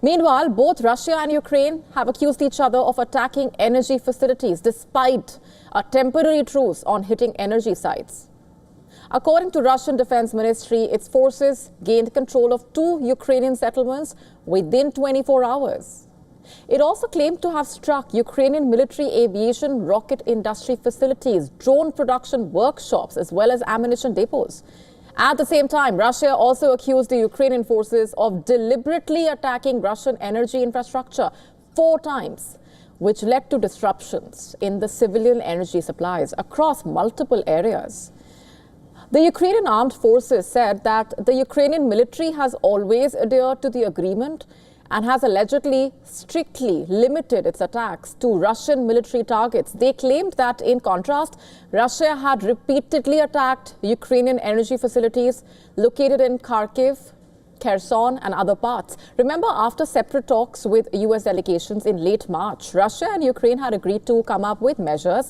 Meanwhile, both Russia and Ukraine have accused each other of attacking energy facilities despite a temporary truce on hitting energy sites. According to Russian Defense Ministry, its forces gained control of 2 Ukrainian settlements within 24 hours. It also claimed to have struck Ukrainian military aviation rocket industry facilities, drone production workshops, as well as ammunition depots. At the same time, Russia also accused the Ukrainian forces of deliberately attacking Russian energy infrastructure 4 times, which led to disruptions in the civilian energy supplies across multiple areas. The Ukrainian armed forces said that the Ukrainian military has always adhered to the agreement and has allegedly strictly limited its attacks to Russian military targets. They claimed that, in contrast, Russia had repeatedly attacked Ukrainian energy facilities located in Kharkiv, Kherson and other parts. Remember, after separate talks with US delegations in late March, Russia and Ukraine had agreed to come up with measures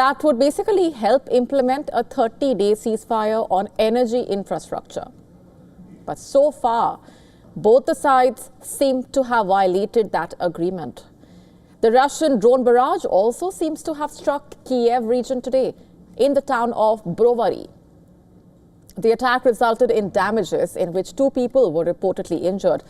that would basically help implement a 30-day ceasefire on energy infrastructure. But so far, both the sides seem to have violated that agreement. The Russian drone barrage also seems to have struck Kiev region today in the town of Brovary. The attack resulted in damages in which 2 people were reportedly injured.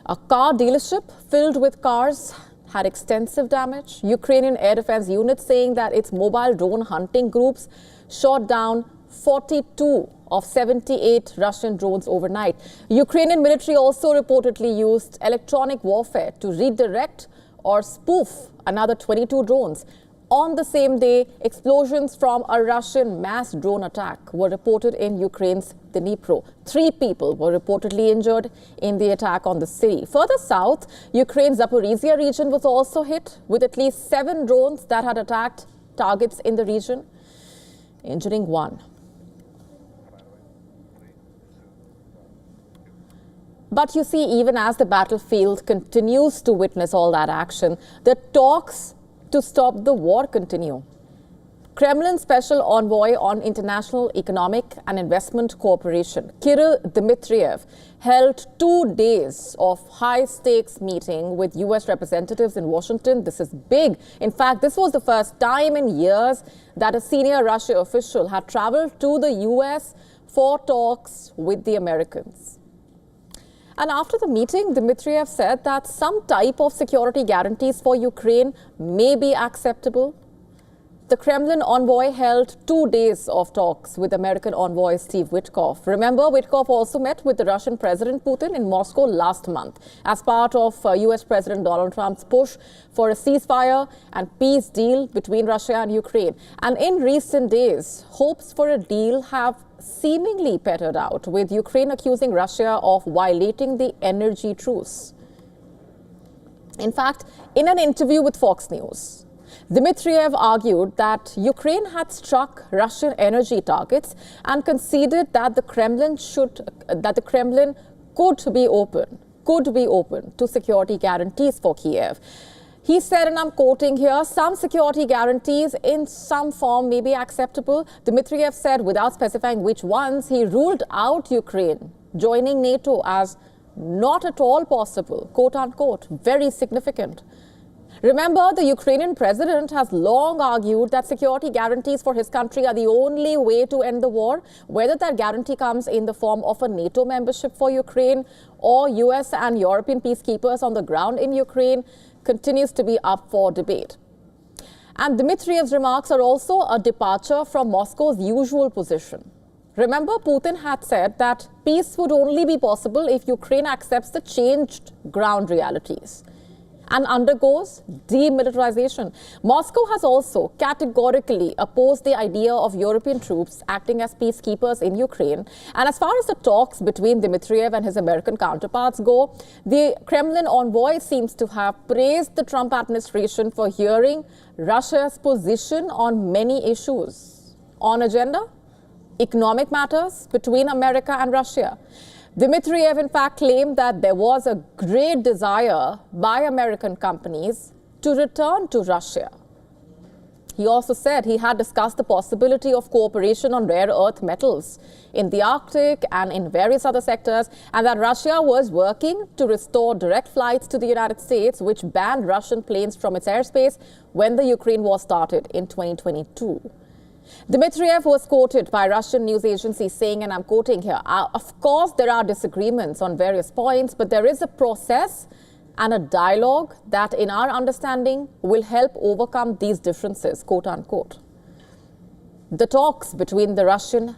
A car dealership filled with cars had extensive damage. Ukrainian air defense units saying that its mobile drone hunting groups shot down 42 of 78 Russian drones overnight. Ukrainian military also reportedly used electronic warfare to redirect or spoof another 22 drones. On the same day, explosions from a Russian mass drone attack were reported in Ukraine's Dnipro. 3 people were reportedly injured in the attack on the city. Further south, Ukraine's Zaporizhia region was also hit with at least 7 drones that had attacked targets in the region, injuring 1. But you see, even as the battlefield continues to witness all that action, the talks to stop the war continue. Kremlin Special Envoy on International Economic and Investment Cooperation, Kirill Dmitriev, held 2 days of high-stakes meeting with US representatives in Washington. This is big. In fact, this was the first time in years that a senior Russia official had traveled to the US for talks with the Americans. And after the meeting, Dmitriev said that some type of security guarantees for Ukraine may be acceptable. The Kremlin envoy held 2 days of talks with American envoy Steve Witkoff. Remember, Witkoff also met with the Russian President Putin in Moscow last month as part of US President Donald Trump's push for a ceasefire and peace deal between Russia and Ukraine. And in recent days, hopes for a deal have seemingly petered out, with Ukraine accusing Russia of violating the energy truce. In fact, in an interview with Fox News, Dmitriev argued that Ukraine had struck Russian energy targets and conceded that the Kremlin could be open to security guarantees for Kiev. He said, and I'm quoting here, some security guarantees in some form may be acceptable. Dmitriev said, without specifying which ones, he ruled out Ukraine joining NATO as not at all possible, quote unquote, very significant. Remember, the Ukrainian president has long argued that security guarantees for his country are the only way to end the war. Whether that guarantee comes in the form of a NATO membership for Ukraine or US and European peacekeepers on the ground in Ukraine continues to be up for debate. And Dmitriev's remarks are also a departure from Moscow's usual position. Remember, Putin had said that peace would only be possible if Ukraine accepts the changed ground realities and undergoes demilitarization. Moscow has also categorically opposed the idea of European troops acting as peacekeepers in Ukraine. And as far as the talks between Dmitriev and his American counterparts go, the Kremlin envoy seems to have praised the Trump administration for hearing Russia's position on many issues. On agenda, economic matters between America and Russia. Dmitriev, in fact, claimed that there was a great desire by American companies to return to Russia. He also said he had discussed the possibility of cooperation on rare earth metals in the Arctic and in various other sectors, and that Russia was working to restore direct flights to the United States, which banned Russian planes from its airspace when the Ukraine war started in 2022. Dmitriev was quoted by Russian news agencies saying, and I'm quoting here, of course there are disagreements on various points, but there is a process and a dialogue that, in our understanding, will help overcome these differences, quote unquote. The talks between the Russian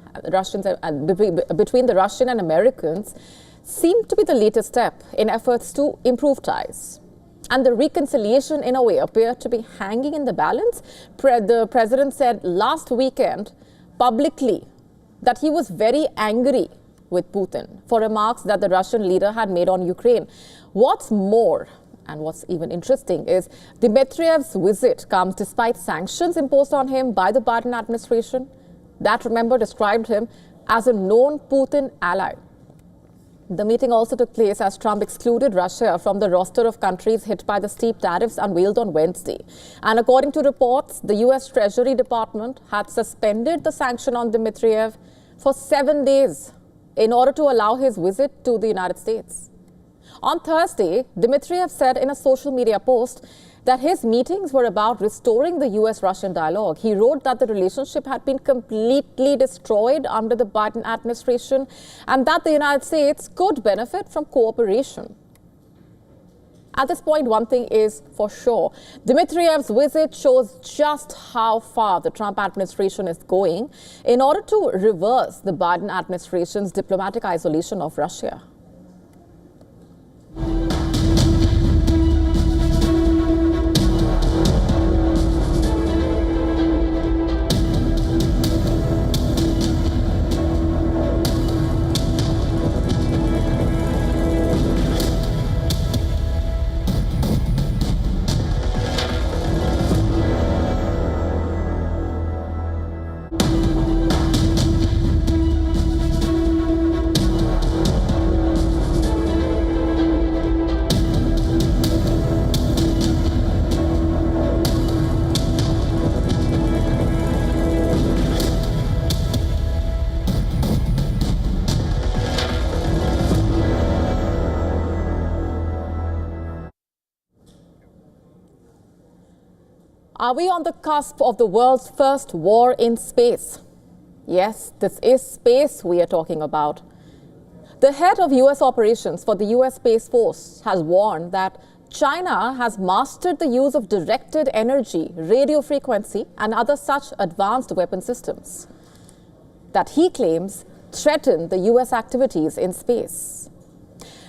and Americans seem to be the latest step in efforts to improve ties. And the reconciliation, in a way, appeared to be hanging in the balance. The president said last weekend publicly that he was very angry with Putin for remarks that the Russian leader had made on Ukraine. What's more, and what's even interesting, is Dmitriev's visit comes despite sanctions imposed on him by the Biden administration that, remember, described him as a known Putin ally. The meeting also took place as Trump excluded Russia from the roster of countries hit by the steep tariffs unveiled on Wednesday. And according to reports, the U.S. Treasury Department had suspended the sanction on Dmitriev for 7 days in order to allow his visit to the United States. On Thursday, Dmitriev said in a social media post that his meetings were about restoring the U.S.-Russian dialogue. He wrote that the relationship had been completely destroyed under the Biden administration and that the United States could benefit from cooperation. At this point, one thing is for sure. Dmitriev's visit shows just how far the Trump administration is going in order to reverse the Biden administration's diplomatic isolation of Russia. Are we on the cusp of the world's first war in space? Yes, this is space we are talking about. The head of U.S. operations for the U.S. Space Force has warned that China has mastered the use of directed energy, radio frequency, and other such advanced weapon systems that he claims threaten the U.S. activities in space.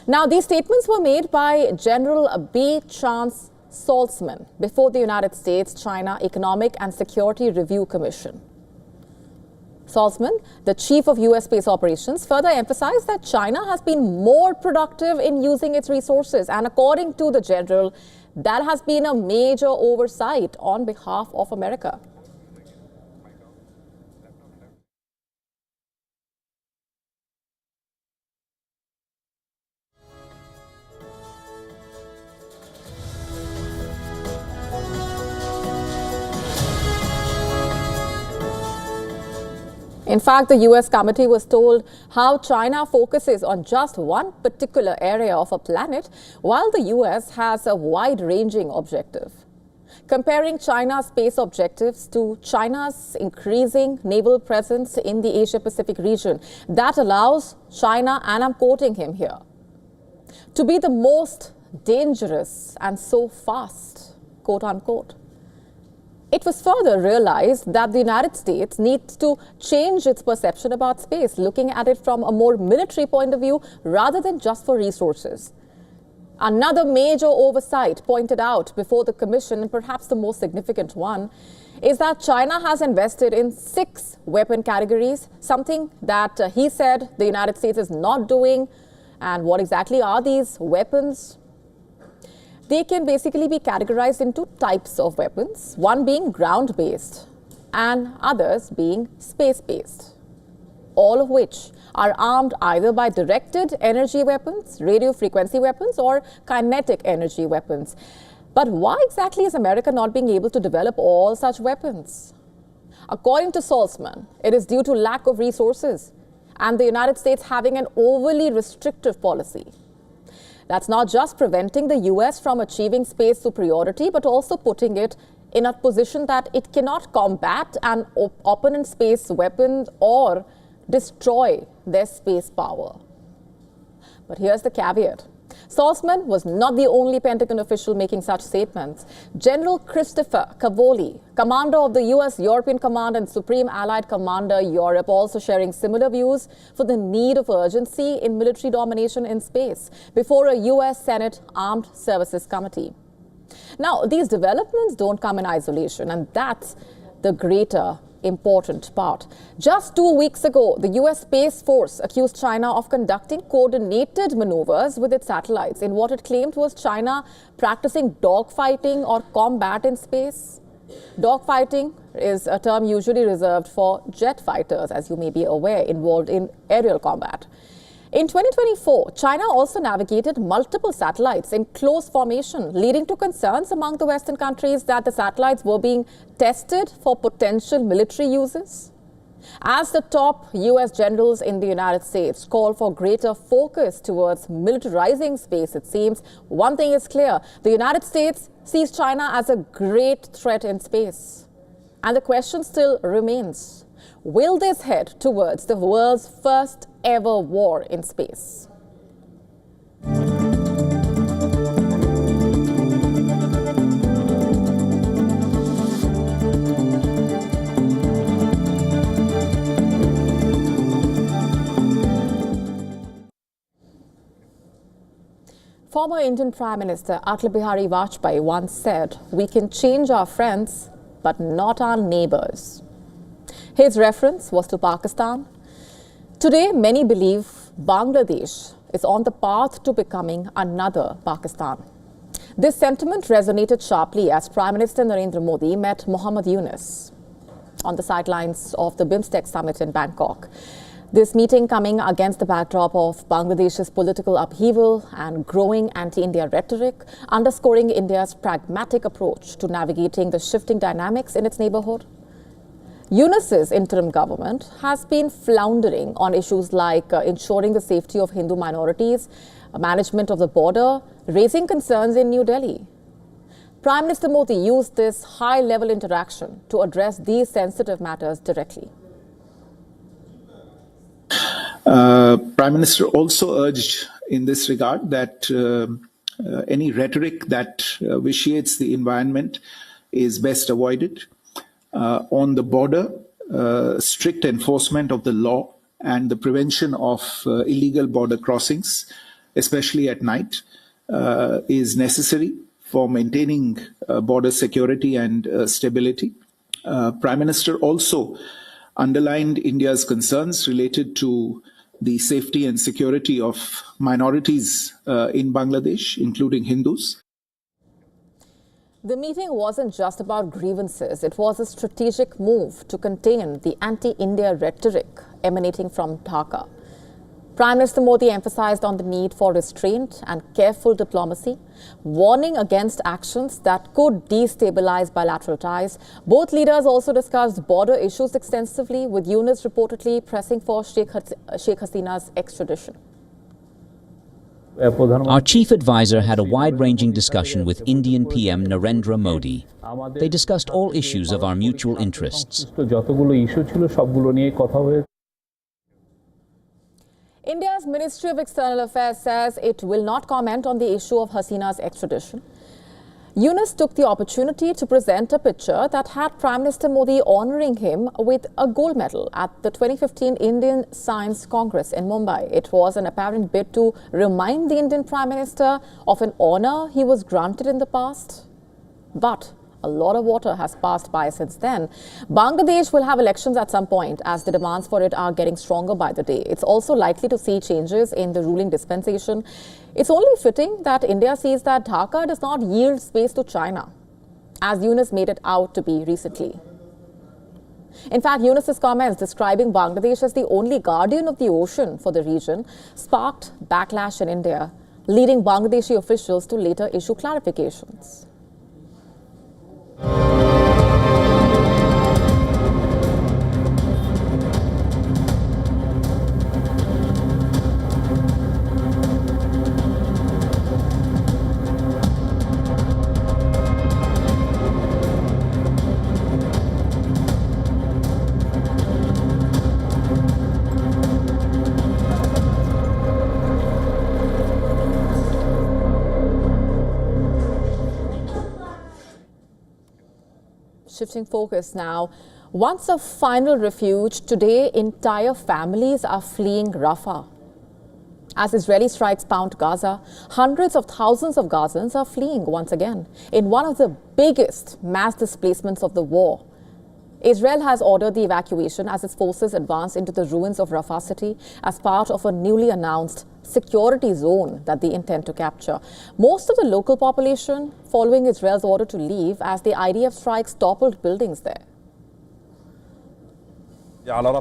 Now, these statements were made by General B. Chance Saltzman before the United States-China Economic and Security Review Commission. Saltzman, the chief of U.S. space operations, further emphasized that China has been more productive in using its resources, and according to the general, that has been a major oversight on behalf of America. In fact, the U.S. committee was told how China focuses on just one particular area of a planet, while the U.S. has a wide-ranging objective. Comparing China's space objectives to China's increasing naval presence in the Asia-Pacific region, that allows China, and I'm quoting him here, to be the most dangerous and so fast, quote unquote. It was further realized that the United States needs to change its perception about space, looking at it from a more military point of view rather than just for resources. Another major oversight pointed out before the commission, and perhaps the most significant one, is that China has invested in 6 weapon categories, something that he said the United States is not doing. And what exactly are these weapons? They can basically be categorized into types of weapons, one being ground-based and others being space-based, all of which are armed either by directed energy weapons, radio frequency weapons, or kinetic energy weapons. But why exactly is America not being able to develop all such weapons? According to Salzman, it is due to lack of resources and the United States having an overly restrictive policy. That's not just preventing the US from achieving space superiority, but also putting it in a position that it cannot combat an opponent's space weapon or destroy their space power. But here's the caveat. Salzman was not the only Pentagon official making such statements. General Christopher Cavoli, commander of the US European Command and Supreme Allied Commander Europe, also sharing similar views for the need of urgency in military domination in space before a US Senate Armed Services Committee. Now, these developments don't come in isolation, and that's the greater important part. Just 2 weeks ago, the US Space Force accused China of conducting coordinated maneuvers with its satellites in what it claimed was China practicing dogfighting or combat in space. Dogfighting is a term usually reserved for jet fighters, as you may be aware, involved in aerial combat. In 2024, China also navigated multiple satellites in close formation, leading to concerns among the Western countries that the satellites were being tested for potential military uses. As the top US generals in the United States call for greater focus towards militarizing space, it seems one thing is clear: the United States sees China as a great threat in space. And the question still remains: will this head towards the world's first ever war in space? Former Indian Prime Minister Atal Bihari Vajpayee once said, "We can change our friends, but not our neighbors." His reference was to Pakistan. Today, many believe Bangladesh is on the path to becoming another Pakistan. This sentiment resonated sharply as Prime Minister Narendra Modi met Mohammad Yunus on the sidelines of the BIMSTEC summit in Bangkok. This meeting coming against the backdrop of Bangladesh's political upheaval and growing anti-India rhetoric, underscoring India's pragmatic approach to navigating the shifting dynamics in its neighborhood. Yunus's interim government has been floundering on issues like ensuring the safety of Hindu minorities, management of the border, raising concerns in New Delhi. Prime Minister Modi used this high-level interaction to address these sensitive matters directly. Prime Minister also urged in this regard that any rhetoric that vitiates the environment is best avoided. On the border, strict enforcement of the law and the prevention of illegal border crossings, especially at night, is necessary for maintaining border security and stability. Prime Minister also underlined India's concerns related to the safety and security of minorities in Bangladesh, including Hindus. The meeting wasn't just about grievances. It was a strategic move to contain the anti-India rhetoric emanating from Dhaka. Prime Minister Modi emphasized on the need for restraint and careful diplomacy, warning against actions that could destabilize bilateral ties. Both leaders also discussed border issues extensively, with Yunus reportedly pressing for Sheikh Hasina's extradition. Our chief advisor had a wide-ranging discussion with Indian PM Narendra Modi. They discussed all issues of our mutual interests. India's Ministry of External Affairs says it will not comment on the issue of Hasina's extradition. Yunus took the opportunity to present a picture that had Prime Minister Modi honoring him with a gold medal at the 2015 Indian Science Congress in Mumbai. It was an apparent bid to remind the Indian Prime Minister of an honor he was granted in the past. But a lot of water has passed by since then. Bangladesh will have elections at some point, as the demands for it are getting stronger by the day. It's also likely to see changes in the ruling dispensation. It's only fitting that India sees that Dhaka does not yield space to China, as Yunus made it out to be recently. In fact, Yunus's comments describing Bangladesh as the only guardian of the ocean for the region sparked backlash in India, leading Bangladeshi officials to later issue clarifications. Shifting focus now. Once a final refuge, today entire families are fleeing Rafah. As Israeli strikes pound Gaza, hundreds of thousands of Gazans are fleeing once again in one of the biggest mass displacements of the war. Israel has ordered the evacuation as its forces advance into the ruins of Rafah city as part of a newly announced security zone that they intend to capture. Most of the local population following Israel's order to leave as the IDF strikes toppled buildings there.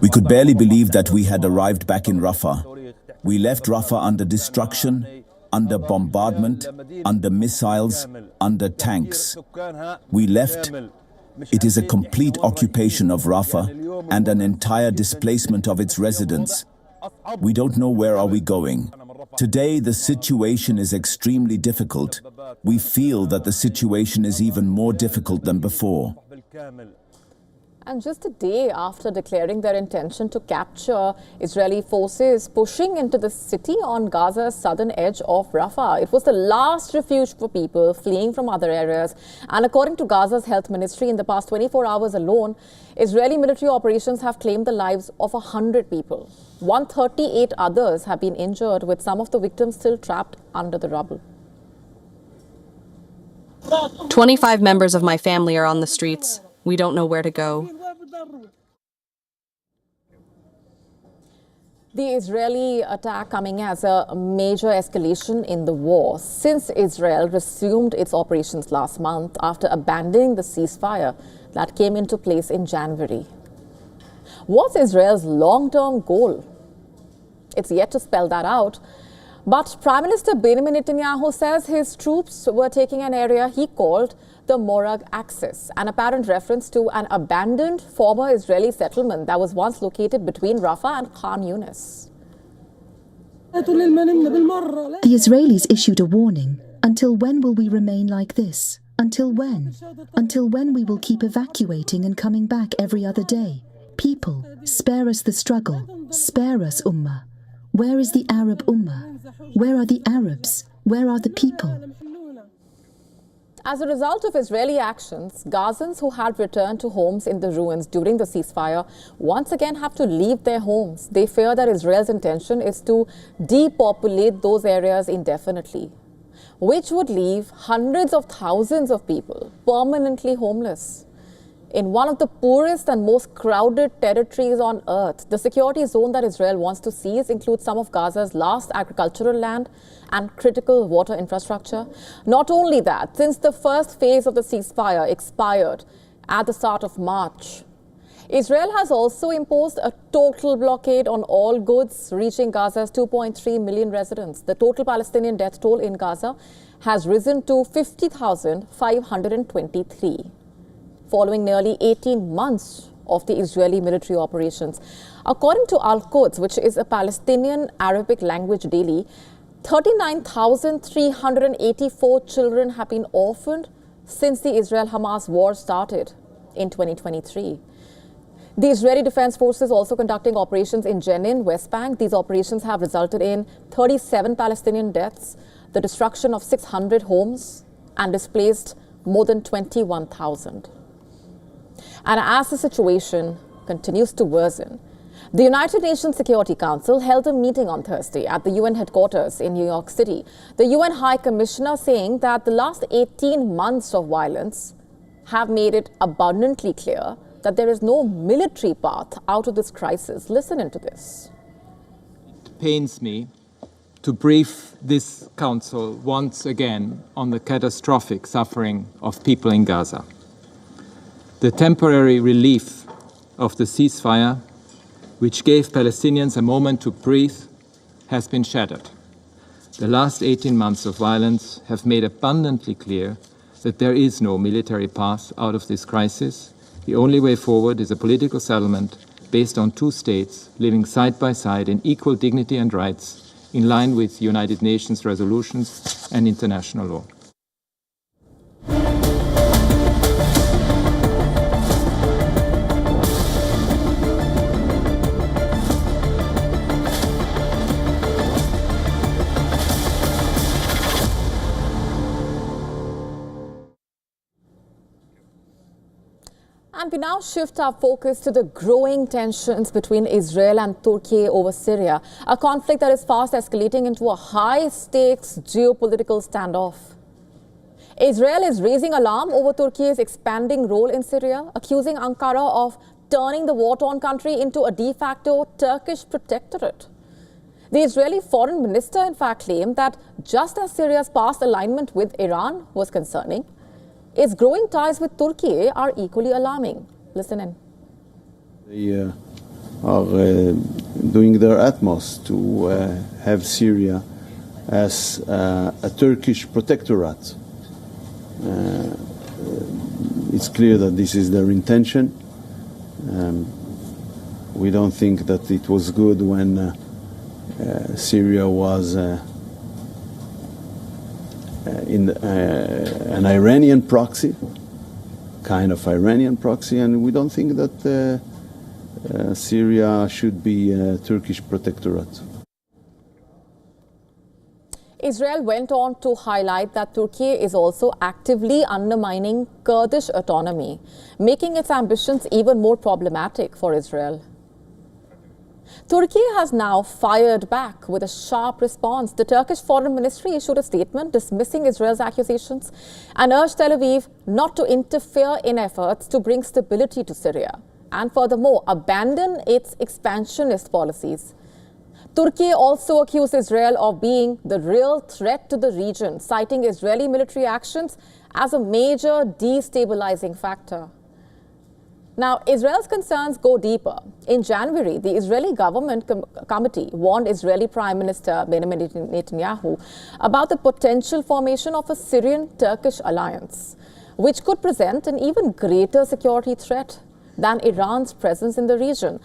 We could barely believe that we had arrived back in Rafah. We left Rafah under destruction, under bombardment, under missiles, under tanks. We left. It is a complete occupation of Rafah and an entire displacement of its residents. We don't know where are we going. Today the situation is extremely difficult. We feel that the situation is even more difficult than before. And just a day after declaring their intention to capture, Israeli forces pushing into the city on Gaza's southern edge of Rafah. It was the last refuge for people fleeing from other areas. And according to Gaza's health ministry, in the past 24 hours alone, Israeli military operations have claimed the lives of 100 people. 138 others have been injured, with some of the victims still trapped under the rubble. 25 members of my family are on the streets. We don't know where to go. The Israeli attack coming as a major escalation in the war since Israel resumed its operations last month after abandoning the ceasefire that came into place in January. What's Israel's long-term goal? It's yet to spell that out. But Prime Minister Benjamin Netanyahu says his troops were taking an area he called the Morag Axis, an apparent reference to an abandoned former Israeli settlement that was once located between Rafah and Khan Yunis. The Israelis issued a warning. Until when will we remain like this? Until when? Until when we will keep evacuating and coming back every other day? People, spare us the struggle. Spare us, Ummah. Where is the Arab Ummah? Where are the Arabs? Where are the people? As a result of Israeli actions, Gazans who had returned to homes in the ruins during the ceasefire once again have to leave their homes. They fear that Israel's intention is to depopulate those areas indefinitely, which would leave hundreds of thousands of people permanently homeless. In one of the poorest and most crowded territories on earth, the security zone that Israel wants to seize includes some of Gaza's last agricultural land and critical water infrastructure. Not only that, since the first phase of the ceasefire expired at the start of March, Israel has also imposed a total blockade on all goods reaching Gaza's 2.3 million residents. The total Palestinian death toll in Gaza has risen to 50,523. Following nearly 18 months of the Israeli military operations. According to Al-Quds, which is a Palestinian Arabic language daily, 39,384 children have been orphaned since the Israel-Hamas war started in 2023. The Israeli Defense Forces also conducting operations in Jenin, West Bank. These operations have resulted in 37 Palestinian deaths, the destruction of 600 homes, and displaced more than 21,000. And as the situation continues to worsen, the United Nations Security Council held a meeting on Thursday at the UN headquarters in New York City. The UN High Commissioner saying that the last 18 months of violence have made it abundantly clear that there is no military path out of this crisis. Listen into this. It pains me to brief this council once again on the catastrophic suffering of people in Gaza. The temporary relief of the ceasefire, which gave Palestinians a moment to breathe, has been shattered. The last 18 months of violence have made abundantly clear that there is no military path out of this crisis. The only way forward is a political settlement based on two states living side by side in equal dignity and rights, in line with United Nations resolutions and international law. And we now shift our focus to the growing tensions between Israel and Turkey over Syria, a conflict that is fast escalating into a high-stakes geopolitical standoff. Israel is raising alarm over Turkey's expanding role in Syria, accusing Ankara of turning the war-torn country into a de facto Turkish protectorate. The Israeli foreign minister, in fact, claimed that just as Syria's past alignment with Iran was concerning, its growing ties with Turkey are equally alarming. Listen in. They are doing their utmost to have Syria as a Turkish protectorate. It's clear that this is their intention. We don't think that it was good when Syria was in an Iranian proxy, kind of Iranian proxy, and we don't think that Syria should be a Turkish protectorate. Israel went on to highlight that Turkey is also actively undermining Kurdish autonomy, making its ambitions even more problematic for Israel. Turkey has now fired back with a sharp response. The Turkish Foreign Ministry issued a statement dismissing Israel's accusations and urged Tel Aviv not to interfere in efforts to bring stability to Syria and furthermore abandon its expansionist policies. Turkey also accused Israel of being the real threat to the region, citing Israeli military actions as a major destabilizing factor. Now, Israel's concerns go deeper. In January, the Israeli government committee warned Israeli Prime Minister Benjamin Netanyahu about the potential formation of a Syrian-Turkish alliance, which could present an even greater security threat than Iran's presence in the region.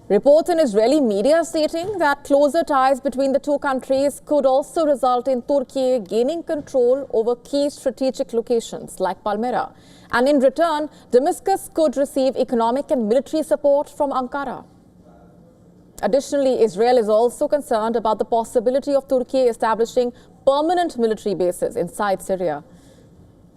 Reports in Israeli media stating that closer ties between the two countries could also result in Turkey gaining control over key strategic locations like Palmyra. And in return, Damascus could receive economic and military support from Ankara. Additionally, Israel is also concerned about the possibility of Turkey establishing permanent military bases inside Syria.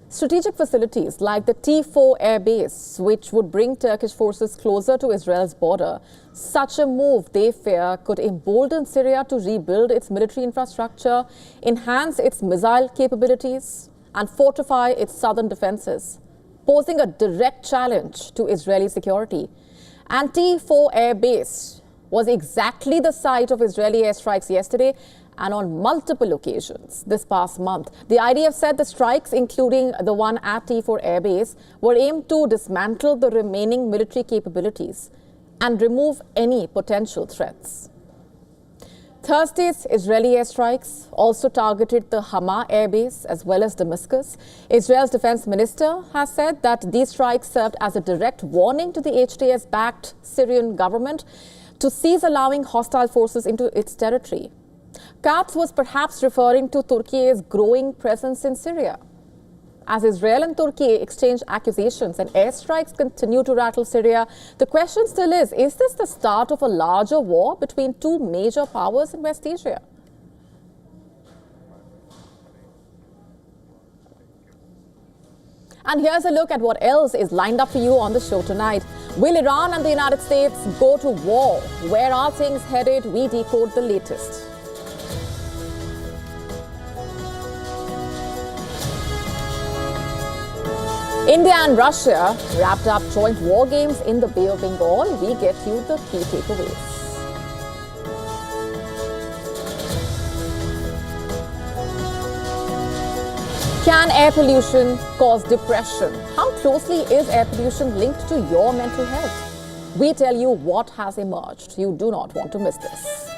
Strategic facilities like the T4 air base, which would bring Turkish forces closer to Israel's border. Such a move, they fear, could embolden Syria to rebuild its military infrastructure, enhance its missile capabilities, and fortify its southern defenses, posing a direct challenge to Israeli security. And T4 air base was exactly the site of Israeli airstrikes yesterday and on multiple occasions this past month. The IDF said the strikes, including the one at T4 Air Base, were aimed to dismantle the remaining military capabilities and remove any potential threats. Thursday's Israeli airstrikes also targeted the Hama Air Base as well as Damascus. Israel's defense minister has said that these strikes served as a direct warning to the HTS-backed Syrian government to cease allowing hostile forces into its territory. Katz was perhaps referring to Turkey's growing presence in Syria. As Israel and Turkey exchange accusations and airstrikes continue to rattle Syria, the question still is this the start of a larger war between two major powers in West Asia? And here's a look at what else is lined up for you on the show tonight. Will Iran and the United States go to war? Where are things headed? We decode the latest. India and Russia wrapped up joint war games in the Bay of Bengal. We get you the key takeaways. Can air pollution cause depression? How closely is air pollution linked to your mental health? We tell you what has emerged. You do not want to miss this.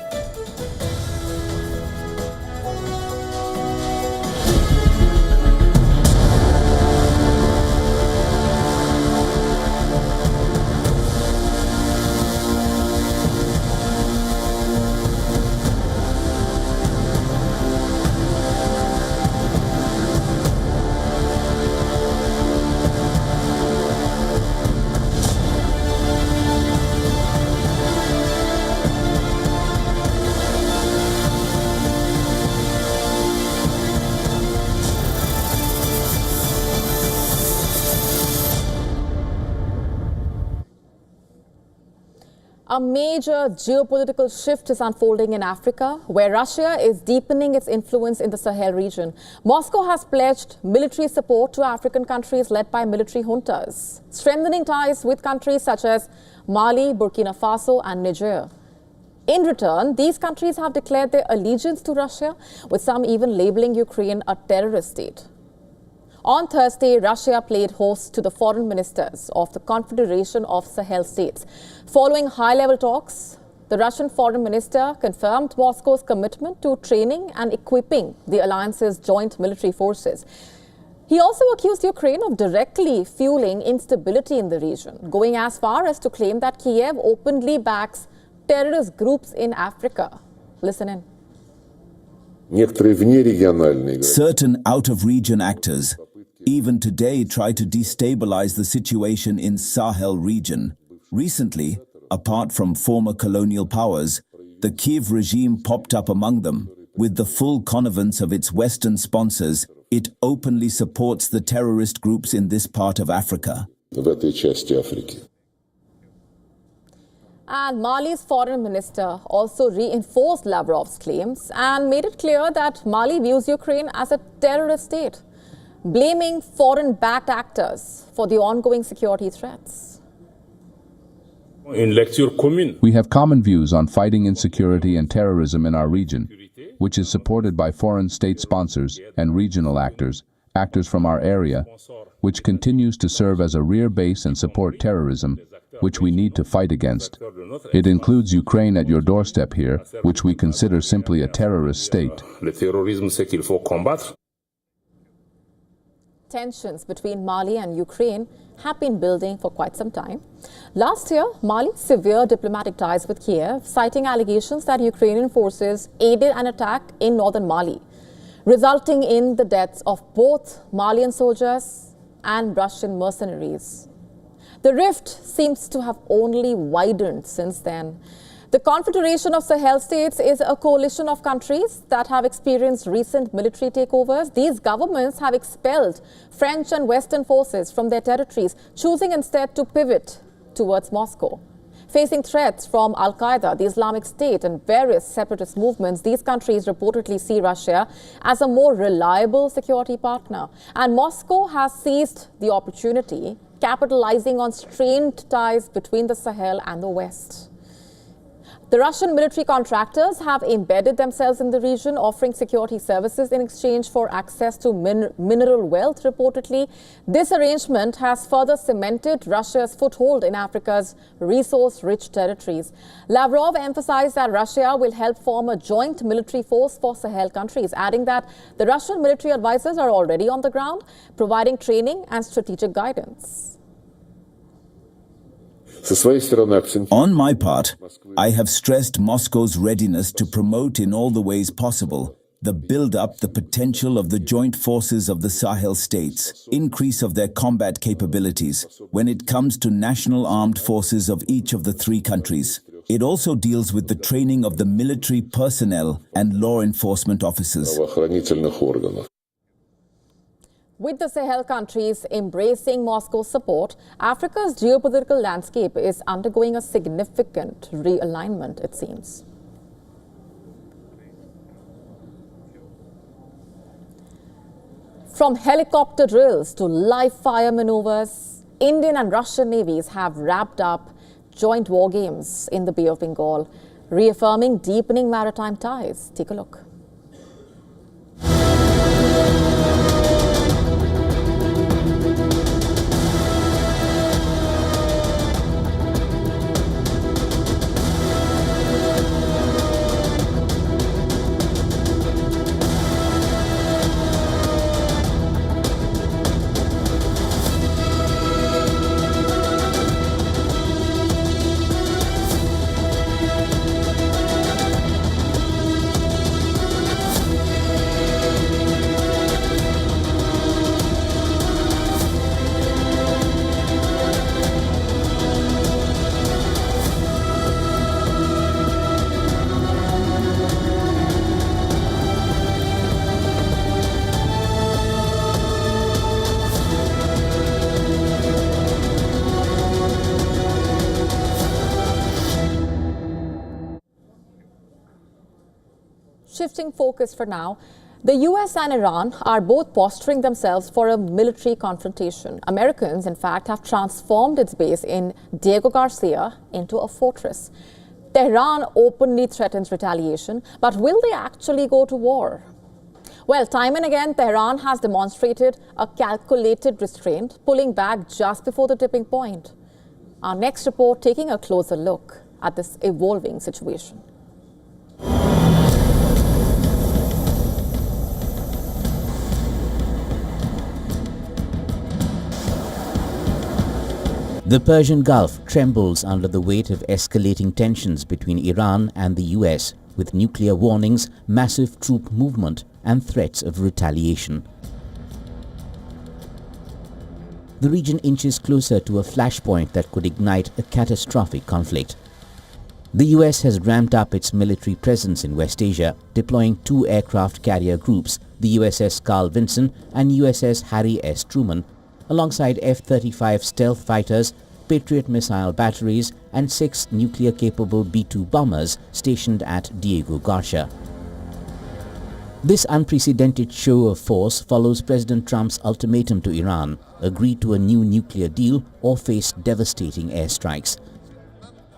A major geopolitical shift is unfolding in Africa, where Russia is deepening its influence in the Sahel region. Moscow has pledged military support to African countries led by military juntas, strengthening ties with countries such as Mali, Burkina Faso and Niger. In return, these countries have declared their allegiance to Russia, with some even labeling Ukraine a terrorist state. On Thursday, Russia played host to the foreign ministers of the Confederation of Sahel States. Following high-level talks, the Russian foreign minister confirmed Moscow's commitment to training and equipping the alliance's joint military forces. He also accused Ukraine of directly fueling instability in the region, going as far as to claim that Kiev openly backs terrorist groups in Africa. Listen in. Certain out-of-region actors even today try to destabilize the situation in Sahel region. Recently, apart from former colonial powers, the Kiev regime popped up among them. With the full connivance of its Western sponsors, it openly supports the terrorist groups in this part of Africa. And Mali's foreign minister also reinforced Lavrov's claims and made it clear that Mali views Ukraine as a terrorist state, blaming foreign-backed actors for the ongoing security threats. We have common views on fighting insecurity and terrorism in our region, which is supported by foreign state sponsors and regional actors from our area, which continues to serve as a rear base and support terrorism, which we need to fight against. It includes Ukraine at your doorstep here, which we consider simply a terrorist state. Tensions between Mali and Ukraine have been building for quite some time. Last year, Mali severed diplomatic ties with Kiev, citing allegations that Ukrainian forces aided an attack in northern Mali, resulting in the deaths of both Malian soldiers and Russian mercenaries. The rift seems to have only widened since then. The Confederation of Sahel States is a coalition of countries that have experienced recent military takeovers. These governments have expelled French and Western forces from their territories, choosing instead to pivot towards Moscow. Facing threats from Al-Qaeda, the Islamic State and various separatist movements, these countries reportedly see Russia as a more reliable security partner. And Moscow has seized the opportunity, capitalizing on strained ties between the Sahel and the West. The Russian military contractors have embedded themselves in the region, offering security services in exchange for access to mineral wealth, reportedly. This arrangement has further cemented Russia's foothold in Africa's resource-rich territories. Lavrov emphasized that Russia will help form a joint military force for Sahel countries, adding that the Russian military advisors are already on the ground, providing training and strategic guidance. On my part, I have stressed Moscow's readiness to promote in all the ways possible the build-up, the potential of the joint forces of the Sahel states, increase of their combat capabilities when it comes to national armed forces of each of the three countries. It also deals with the training of the military personnel and law enforcement officers. With the Sahel countries embracing Moscow's support, Africa's geopolitical landscape is undergoing a significant realignment, it seems. From helicopter drills to live fire maneuvers, Indian and Russian navies have wrapped up joint war games in the Bay of Bengal, reaffirming deepening maritime ties. Take a look. shifting focus for now, the US and Iran are both posturing themselves for a military confrontation. Americans, in fact, have transformed its base in Diego Garcia into a fortress. Tehran openly threatens retaliation, but will they actually go to war? Well, time and again, Tehran has demonstrated a calculated restraint, pulling back just before the tipping point. Our next report taking a closer look at this evolving situation. The Persian Gulf trembles under the weight of escalating tensions between Iran and the US, with nuclear warnings, massive troop movement, and threats of retaliation. The region inches closer to a flashpoint that could ignite a catastrophic conflict. The US has ramped up its military presence in West Asia, deploying 2 aircraft carrier groups, the USS Carl Vinson and USS Harry S. Truman, alongside F-35 stealth fighters, Patriot missile batteries, and 6 nuclear-capable B-2 bombers stationed at Diego Garcia. This unprecedented show of force follows President Trump's ultimatum to Iran: agree to a new nuclear deal or face devastating airstrikes.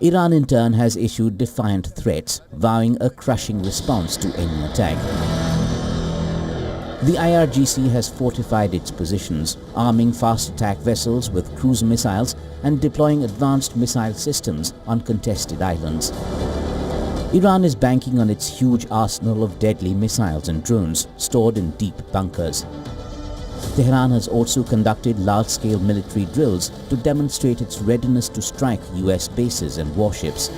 Iran in turn has issued defiant threats, vowing a crushing response to any attack. The IRGC has fortified its positions, arming fast attack vessels with cruise missiles and deploying advanced missile systems on contested islands. Iran is banking on its huge arsenal of deadly missiles and drones stored in deep bunkers. Tehran has also conducted large-scale military drills to demonstrate its readiness to strike US bases and warships.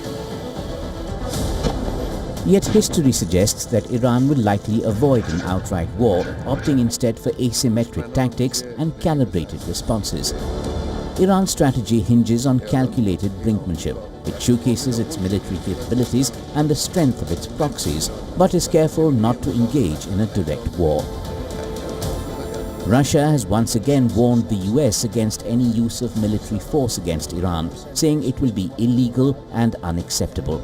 Yet history suggests that Iran will likely avoid an outright war, opting instead for asymmetric tactics and calibrated responses. Iran's strategy hinges on calculated brinkmanship. It showcases its military capabilities and the strength of its proxies, but is careful not to engage in a direct war. Russia has once again warned the US against any use of military force against Iran, saying it will be illegal and unacceptable.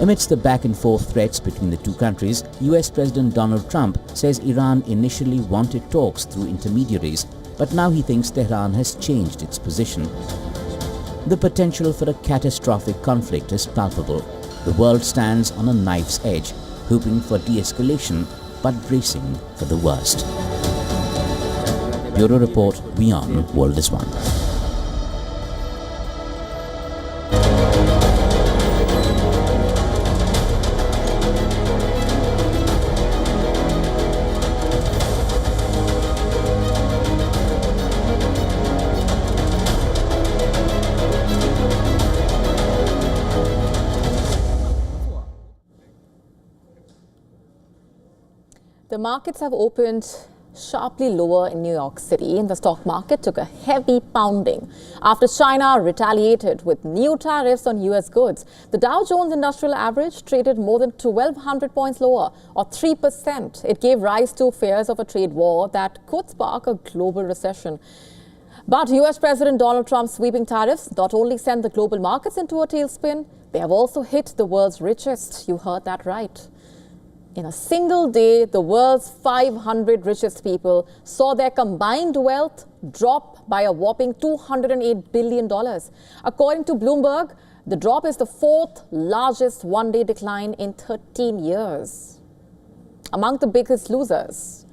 Amidst the back-and-forth threats between the two countries, US President Donald Trump says Iran initially wanted talks through intermediaries, but now he thinks Tehran has changed its position. The potential for a catastrophic conflict is palpable. The world stands on a knife's edge, hoping for de-escalation, but bracing for the worst. Bureau Report, WION World is One. The markets have opened sharply lower in New York City. The stock market took a heavy pounding after China retaliated with new tariffs on US goods. The Dow Jones Industrial Average traded more than 1,200 points lower, or 3%. It gave rise to fears of a trade war that could spark a global recession. But US President Donald Trump's sweeping tariffs not only sent the global markets into a tailspin, they have also hit the world's richest. You heard that right. In a single day, the world's 500 richest people saw their combined wealth drop by a whopping $208 billion. According to Bloomberg, the drop is the 4th largest one-day decline in 13 years. Among the biggest losers,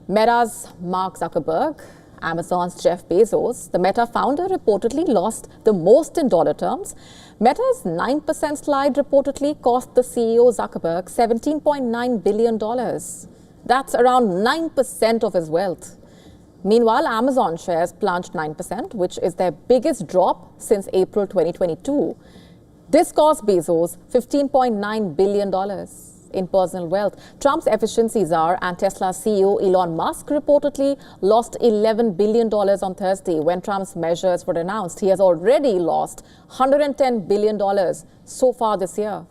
Meta's Mark Zuckerberg, Amazon's Jeff Bezos. The Meta founder reportedly lost the most in dollar terms. Meta's 9% slide reportedly cost the CEO Zuckerberg $17.9 billion. That's around 9% of his wealth. Meanwhile, Amazon shares plunged 9%, which is their biggest drop since April 2022. This cost Bezos $15.9 billion in personal wealth. Trump's efficiency czar and Tesla CEO Elon Musk reportedly lost $11 billion on Thursday when Trump's measures were announced. He has already lost $110 billion so far this year.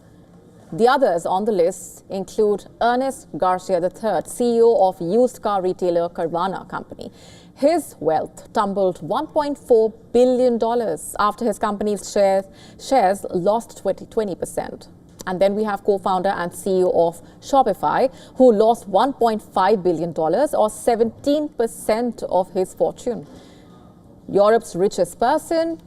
The others on the list include Ernest Garcia III, CEO of used car retailer Carvana Company. His wealth tumbled $1.4 billion after his company's shares lost 20%. And then we have co-founder and CEO of Shopify, who lost $1.5 billion, or 17% of his fortune. Europe's richest person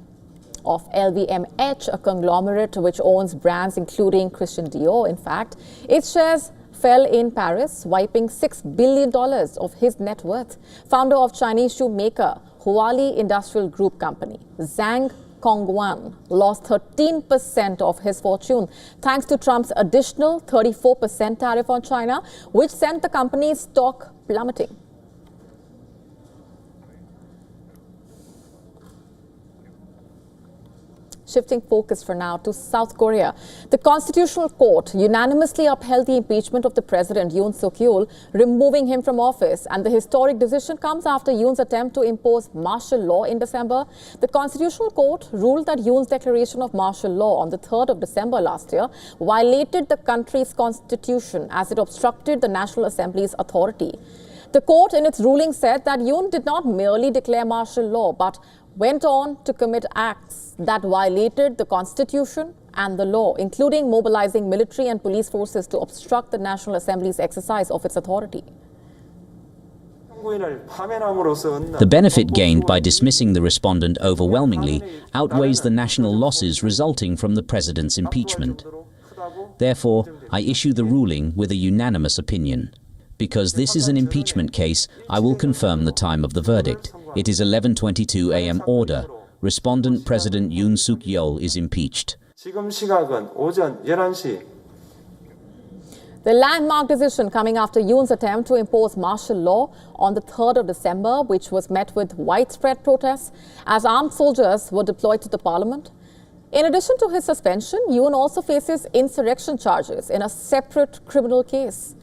of LVMH, a conglomerate which owns brands including Christian Dior, in fact, its shares fell in Paris, wiping $6 billion of his net worth. Founder of Chinese shoemaker Huali Industrial Group Company, Zhang Kongwan, lost 13% of his fortune thanks to Trump's additional 34% tariff on China, which sent the company's stock plummeting. Shifting focus for now to South Korea. The Constitutional Court unanimously upheld the impeachment of the president, Yoon Suk-yeol, removing him from office. And the historic decision comes after Yoon's attempt to impose martial law in December. The Constitutional Court ruled that Yoon's declaration of martial law on the 3rd of December last year violated the country's constitution as it obstructed the National Assembly's authority. The court in its ruling said that Yoon did not merely declare martial law, but went on to commit acts that violated the constitution and the law, including mobilizing military and police forces to obstruct the National Assembly's exercise of its authority. The benefit gained by dismissing the respondent overwhelmingly outweighs the national losses resulting from the president's impeachment. Therefore, I issue the ruling with a unanimous opinion. Because this is an impeachment case, I will confirm the time of the verdict. It is 11:22 a.m. order. Respondent President Yoon Suk-yeol is impeached. The landmark decision coming after Yoon's attempt to impose martial law on the 3rd of December, which was met with widespread protests as armed soldiers were deployed to the parliament. In addition to his suspension, Yoon also faces insurrection charges in a separate criminal case.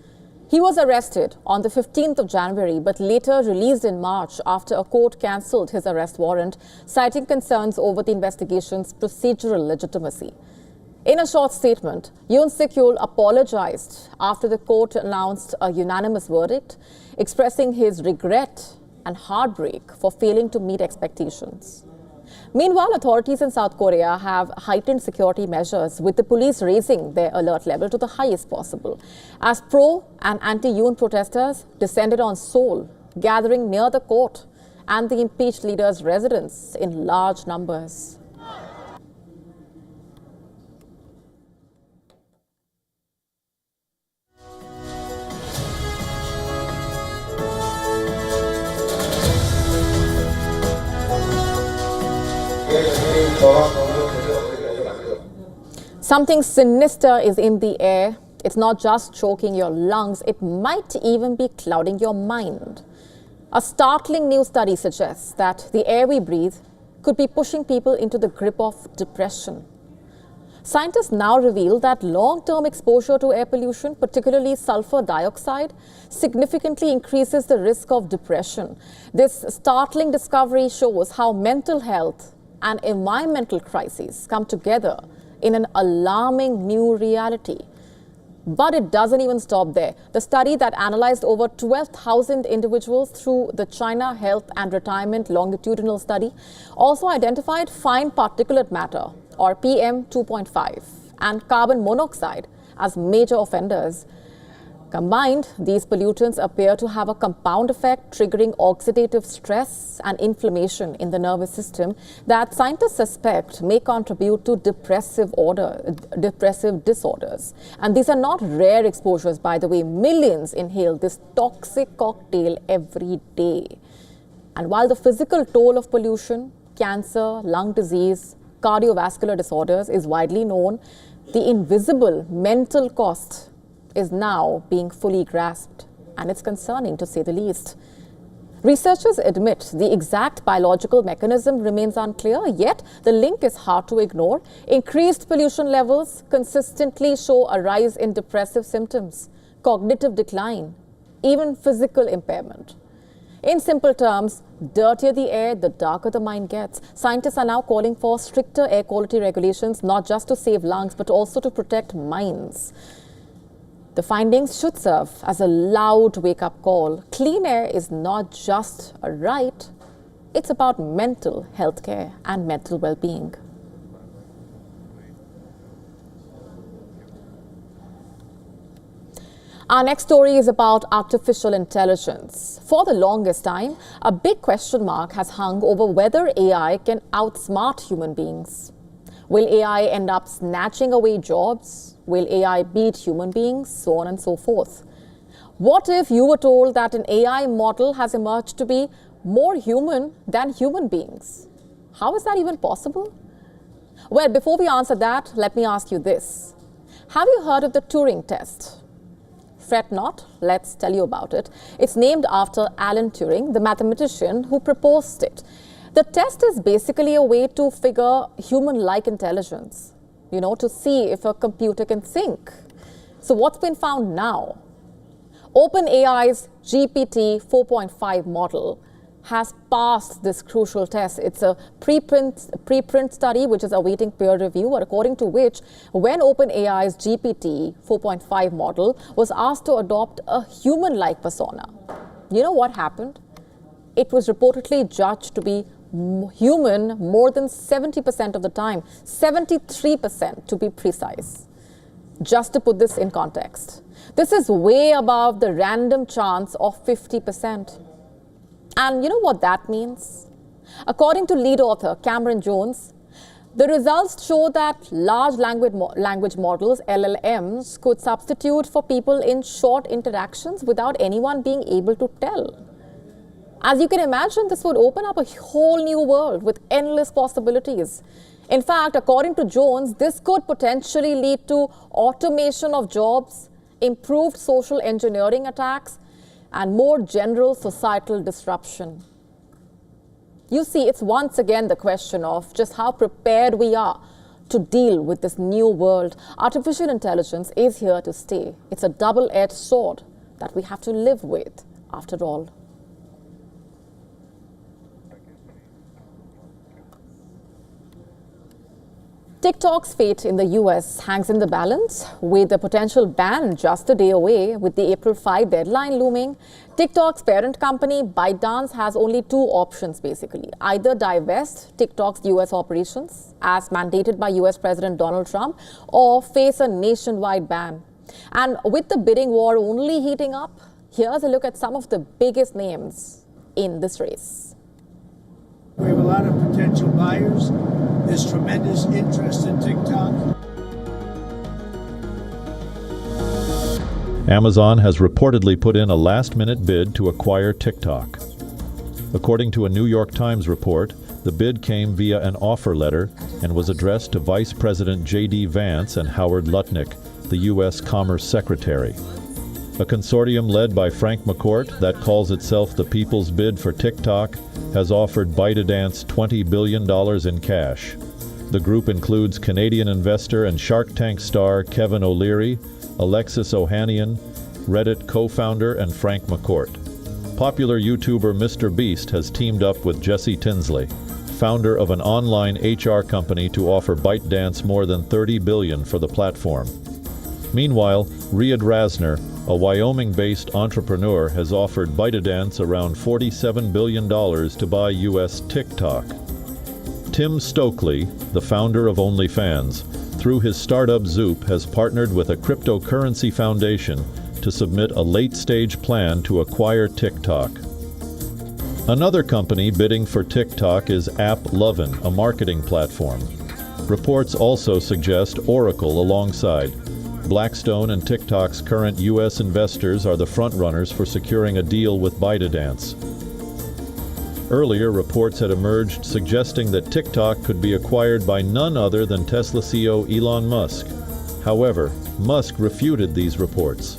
He was arrested on the 15th of January, but later released in March after a court cancelled his arrest warrant, citing concerns over the investigation's procedural legitimacy. In a short statement, Yoon Suk-yeol apologized after the court announced a unanimous verdict, expressing his regret and heartbreak for failing to meet expectations. Meanwhile, authorities in South Korea have heightened security measures, with the police raising their alert level to the highest possible, as pro- and anti-Yoon protesters descended on Seoul, gathering near the court and the impeached leader's residence in large numbers. Something sinister is in the air. It's not just choking your lungs, it might even be clouding your mind. A startling new study suggests that the air we breathe could be pushing people into the grip of depression. Scientists now reveal that long-term exposure to air pollution, particularly sulfur dioxide, significantly increases the risk of depression. This startling discovery shows how mental health and environmental crises come together in an alarming new reality. But it doesn't even stop there. The study that analyzed over 12,000 individuals through the China Health and Retirement Longitudinal Study also identified fine particulate matter, or PM 2.5, and carbon monoxide as major offenders. Combined, these pollutants appear to have a compound effect, triggering oxidative stress and inflammation in the nervous system that scientists suspect may contribute to depressive disorders. And these are not rare exposures, by the way. Millions inhale this toxic cocktail every day. And while the physical toll of pollution, cancer, lung disease, cardiovascular disorders is widely known, the invisible mental cost is now being fully grasped, and it's concerning to say the least. Researchers admit the exact biological mechanism remains unclear, yet the link is hard to ignore. Increased pollution levels consistently show a rise in depressive symptoms, cognitive decline, even physical impairment. In simple terms, dirtier the air, the darker the mind gets. Scientists are now calling for stricter air quality regulations, not just to save lungs, but also to protect minds. The findings should serve as a loud wake-up call. Clean air is not just a right, it's about mental health care and mental well-being. Our next story is about artificial intelligence. For the longest time, a big question mark has hung over whether AI can outsmart human beings. Will AI end up snatching away jobs? Will AI beat human beings? So on and so forth. What if you were told that an AI model has emerged to be more human than human beings? How is that even possible? Well, before we answer that, let me ask you this. Have you heard of the Turing test? Fret not, let's tell you about it. It's named after Alan Turing, the mathematician who proposed it. The test is basically a way to figure human-like intelligence, to see if a computer can think. So what's been found now? OpenAI's GPT 4.5 model has passed this crucial test. It's a preprint study which is awaiting peer review, according to which when OpenAI's GPT 4.5 model was asked to adopt a human-like persona, you know what happened? It was reportedly judged to be human more than 70% of the time, 73% to be precise. Just to put this in context, this is way above the random chance of 50%. And you know what that means? According to lead author Cameron Jones, the results show that large language models, LLMs, could substitute for people in short interactions without anyone being able to tell. As you can imagine, this would open up a whole new world with endless possibilities. In fact, according to Jones, this could potentially lead to automation of jobs, improved social engineering attacks, and more general societal disruption. You see, it's once again the question of just how prepared we are to deal with this new world. Artificial intelligence is here to stay. It's a double-edged sword that we have to live with, after all. TikTok's fate in the US hangs in the balance, with a potential ban just a day away. With the April 5 deadline looming, TikTok's parent company, ByteDance, has only two options basically. Either divest TikTok's US operations, as mandated by US President Donald Trump, or face a nationwide ban. And with the bidding war only heating up, here's a look at some of the biggest names in this race. We have a lot of potential buyers. There's tremendous interest in TikTok. Amazon has reportedly put in a last-minute bid to acquire TikTok. According to a New York Times report, the bid came via an offer letter and was addressed to Vice President J.D. Vance and Howard Lutnick, the U.S. Commerce Secretary. A consortium led by Frank McCourt that calls itself the People's Bid for TikTok has offered ByteDance $20 billion in cash. The group includes Canadian investor and Shark Tank star Kevin O'Leary, Alexis Ohanian, Reddit co-founder, and Frank McCourt. Popular YouTuber Mr. Beast has teamed up with Jesse Tinsley, founder of an online HR company, to offer ByteDance more than $30 billion for the platform. Meanwhile, Riyad Razner, a Wyoming-based entrepreneur, has offered ByteDance around $47 billion to buy U.S. TikTok. Tim Stokely, the founder of OnlyFans, through his startup Zoop, has partnered with a cryptocurrency foundation to submit a late-stage plan to acquire TikTok. Another company bidding for TikTok is AppLovin, a marketing platform. Reports also suggest Oracle alongside. Blackstone and TikTok's current U.S. investors are the frontrunners for securing a deal with ByteDance. Earlier, reports had emerged suggesting that TikTok could be acquired by none other than Tesla CEO Elon Musk. However, Musk refuted these reports,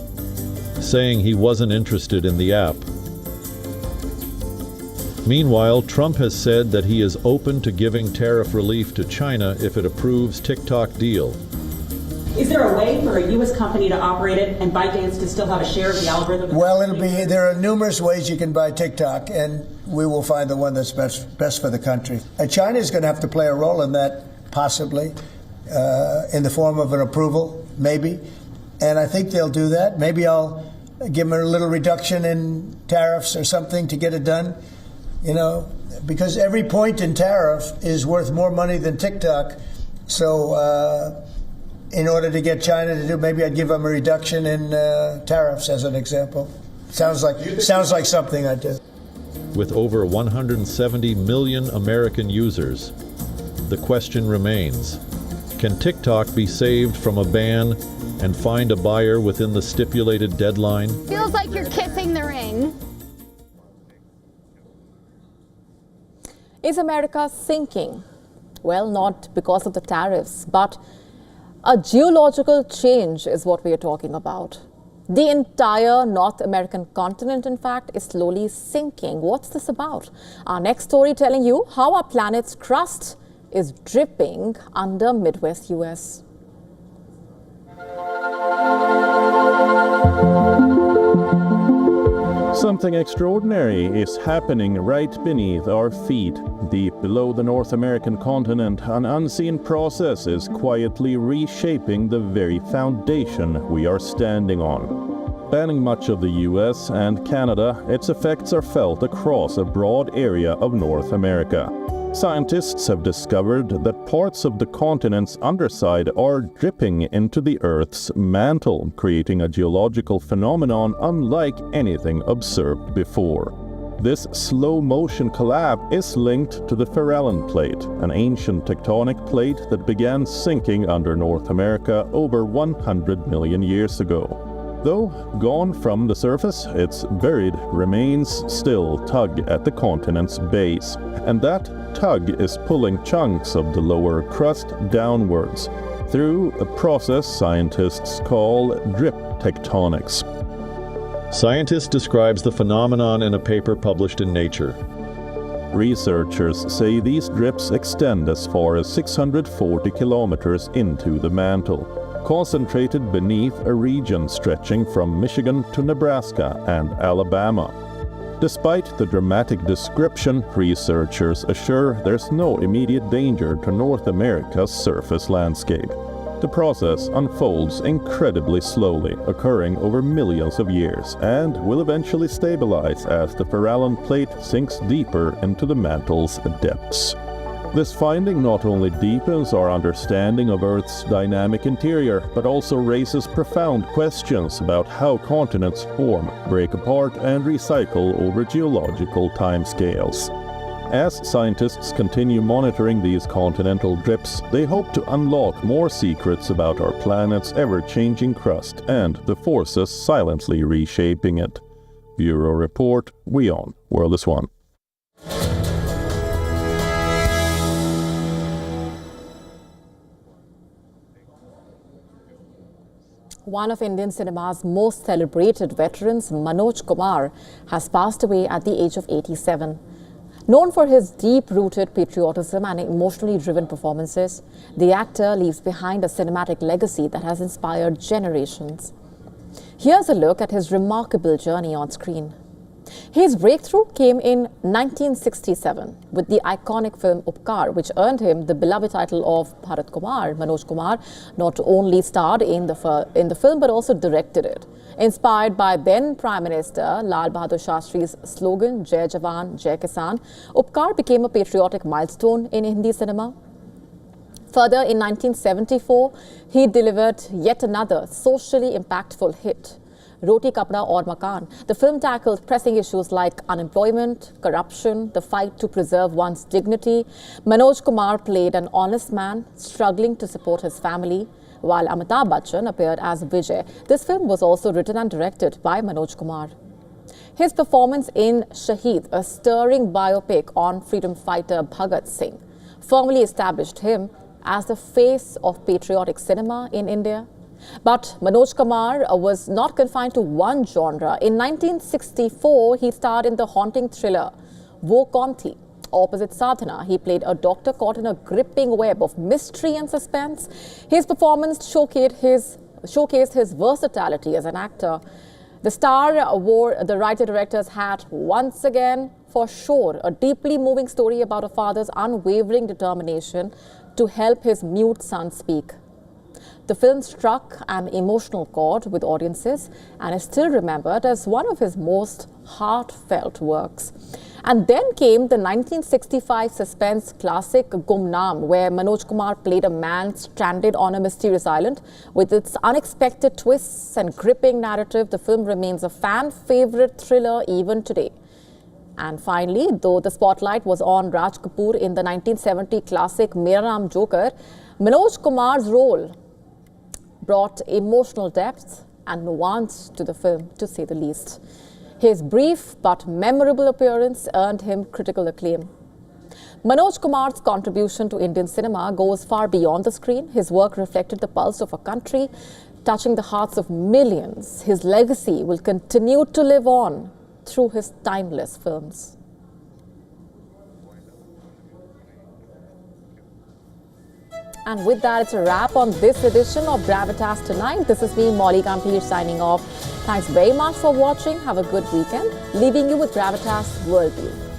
saying he wasn't interested in the app. Meanwhile, Trump has said that he is open to giving tariff relief to China if it approves TikTok deal. Is there a way for a U.S. company to operate it and ByteDance to still have a share of the algorithm? Well, there are numerous ways you can buy TikTok, and we will find the one that's best for the country. And China is going to have to play a role in that, possibly, in the form of an approval, maybe. And I think they'll do that. Maybe I'll give them a little reduction in tariffs or something to get it done, because every point in tariff is worth more money than TikTok. So in order to get China to do, maybe I'd give them a reduction in tariffs as an example. Sounds like something I'd do. With over 170 million American users, the question remains, can TikTok be saved from a ban and find a buyer within the stipulated deadline? Feels like you're kissing the ring. Is America sinking? Well, not because of the tariffs, but a geological change is what we are talking about. The entire North American continent, in fact, is slowly sinking. What's this about? Our next story telling you how our planet's crust is dripping under Midwest US. Something extraordinary is happening right beneath our feet. Deep below the North American continent, an unseen process is quietly reshaping the very foundation we are standing on. Spanning much of the US and Canada, its effects are felt across a broad area of North America. Scientists have discovered that parts of the continent's underside are dripping into the Earth's mantle, creating a geological phenomenon unlike anything observed before. This slow-motion collapse is linked to the Farallon Plate, an ancient tectonic plate that began sinking under North America over 100 million years ago. Though gone from the surface, its buried remains still tug at the continent's base, and that tug is pulling chunks of the lower crust downwards through a process scientists call drip tectonics. Scientist describes the phenomenon in a paper published in Nature. Researchers say these drips extend as far as 640 kilometers into the mantle, concentrated beneath a region stretching from Michigan to Nebraska and Alabama. Despite the dramatic description, researchers assure there's no immediate danger to North America's surface landscape. The process unfolds incredibly slowly, occurring over millions of years, and will eventually stabilize as the Farallon Plate sinks deeper into the mantle's depths. This finding not only deepens our understanding of Earth's dynamic interior, but also raises profound questions about how continents form, break apart, and recycle over geological timescales. As scientists continue monitoring these continental drips, they hope to unlock more secrets about our planet's ever-changing crust and the forces silently reshaping it. Bureau Report, WION, World is One. One of Indian cinema's most celebrated veterans, Manoj Kumar, has passed away at the age of 87. Known for his deep-rooted patriotism and emotionally driven performances, the actor leaves behind a cinematic legacy that has inspired generations. Here's a look at his remarkable journey on screen. His breakthrough came in 1967 with the iconic film Upkar, which earned him the beloved title of Bharat Kumar. Manoj Kumar not only starred in the film but also directed it. Inspired by then Prime Minister Lal Bahadur Shastri's slogan, Jai Jawan, Jai Kisan, Upkar became a patriotic milestone in Hindi cinema. Further, in 1974, he delivered yet another socially impactful hit, Roti Kapda Aur Makan. The film tackled pressing issues like unemployment, corruption, the fight to preserve one's dignity. Manoj Kumar played an honest man struggling to support his family, while Amitabh Bachchan appeared as Vijay. This film was also written and directed by Manoj Kumar. His performance in Shaheed, a stirring biopic on freedom fighter Bhagat Singh, firmly established him as the face of patriotic cinema in India. But Manoj Kumar was not confined to one genre. In 1964, he starred in the haunting thriller Wo Kaun Thi. Opposite Sadhana, he played a doctor caught in a gripping web of mystery and suspense. His performance showcased his versatility as an actor. The star wore the writer-director's hat once again. For sure, a deeply moving story about a father's unwavering determination to help his mute son speak. The film struck an emotional chord with audiences and is still remembered as one of his most heartfelt works. And then came the 1965 suspense classic Gumnaam, where Manoj Kumar played a man stranded on a mysterious island. With its unexpected twists and gripping narrative, the film remains a fan favorite thriller even today. And finally, though the spotlight was on Raj Kapoor in the 1970 classic Mera Naam Joker, Manoj Kumar's role brought emotional depth and nuance to the film, to say the least. His brief but memorable appearance earned him critical acclaim. Manoj Kumar's contribution to Indian cinema goes far beyond the screen. His work reflected the pulse of a country, touching the hearts of millions. His legacy will continue to live on through his timeless films. And with that, it's a wrap on this edition of Gravitas Tonight. This is me, Molly Gambhir, signing off. Thanks very much for watching. Have a good weekend. Leaving you with Gravitas Worldview.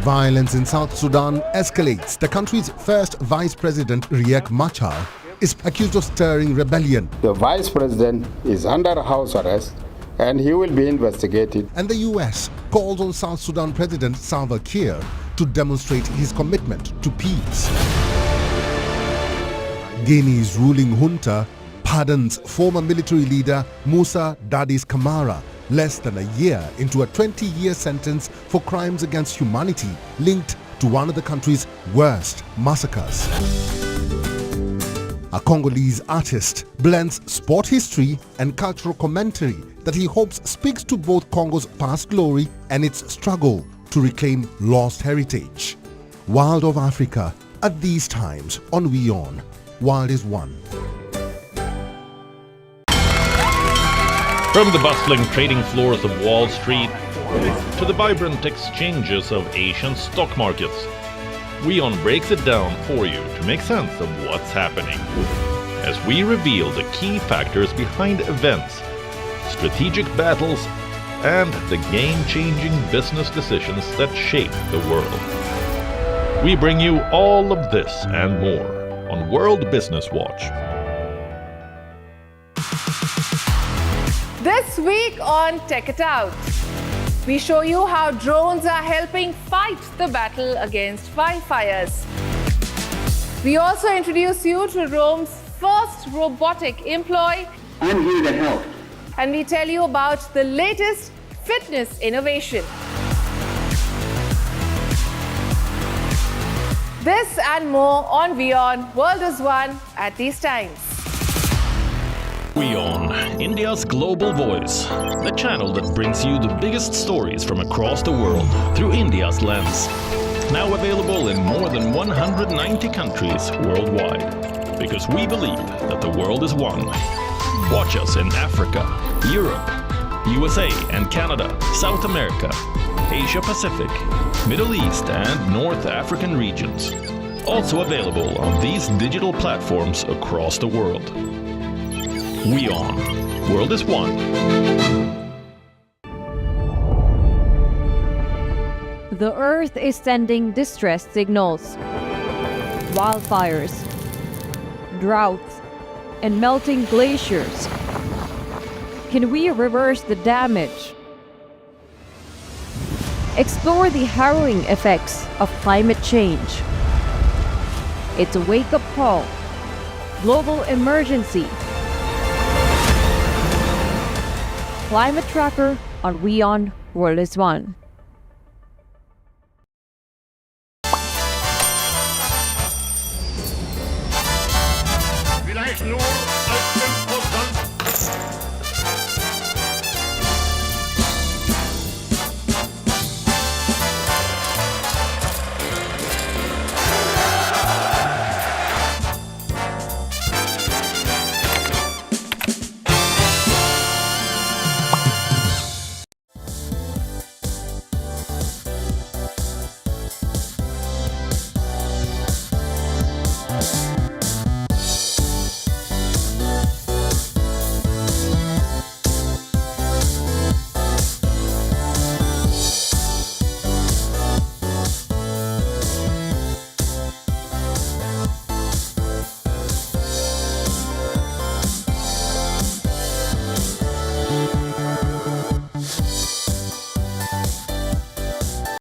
Violence in South Sudan escalates. The country's first Vice President, Riek Machar, is accused of stirring rebellion. The Vice President is under house arrest and he will be investigated. And the US calls on South Sudan President Salva Kiir to demonstrate his commitment to peace. Guinea's ruling junta pardons former military leader Musa Dadis Camara less than a year into a 20-year sentence for crimes against humanity linked to one of the country's worst massacres. A Congolese artist blends sport history and cultural commentary that he hopes speaks to both Congo's past glory and its struggle to reclaim lost heritage. Wild of Africa at these times on WION. Wild is one. From the bustling trading floors of Wall Street to the vibrant exchanges of Asian stock markets, WION breaks it down for you to make sense of what's happening. As we reveal the key factors behind events, strategic battles, and the game-changing business decisions that shape the world. We bring you all of this and more on World Business Watch. This week on Tech It Out, we show you how drones are helping fight the battle against wildfires. We also introduce you to Rome's first robotic employee. I'm here to help. And we tell you about the latest fitness innovation. This and more on WION World is One at these times. WION, India's global voice, the channel that brings you the biggest stories from across the world through India's lens. Now available in more than 190 countries worldwide, because we believe that the world is one. Watch us in Africa, Europe, USA and Canada, South America, Asia Pacific, Middle East and North African regions. Also available on these digital platforms across the world. WION, World is One. The Earth is sending distress signals. Wildfires, droughts, and melting glaciers. Can we reverse the damage? explore the harrowing effects of climate change. It's a wake-up call. Global emergency. Climate Tracker on WION World is One.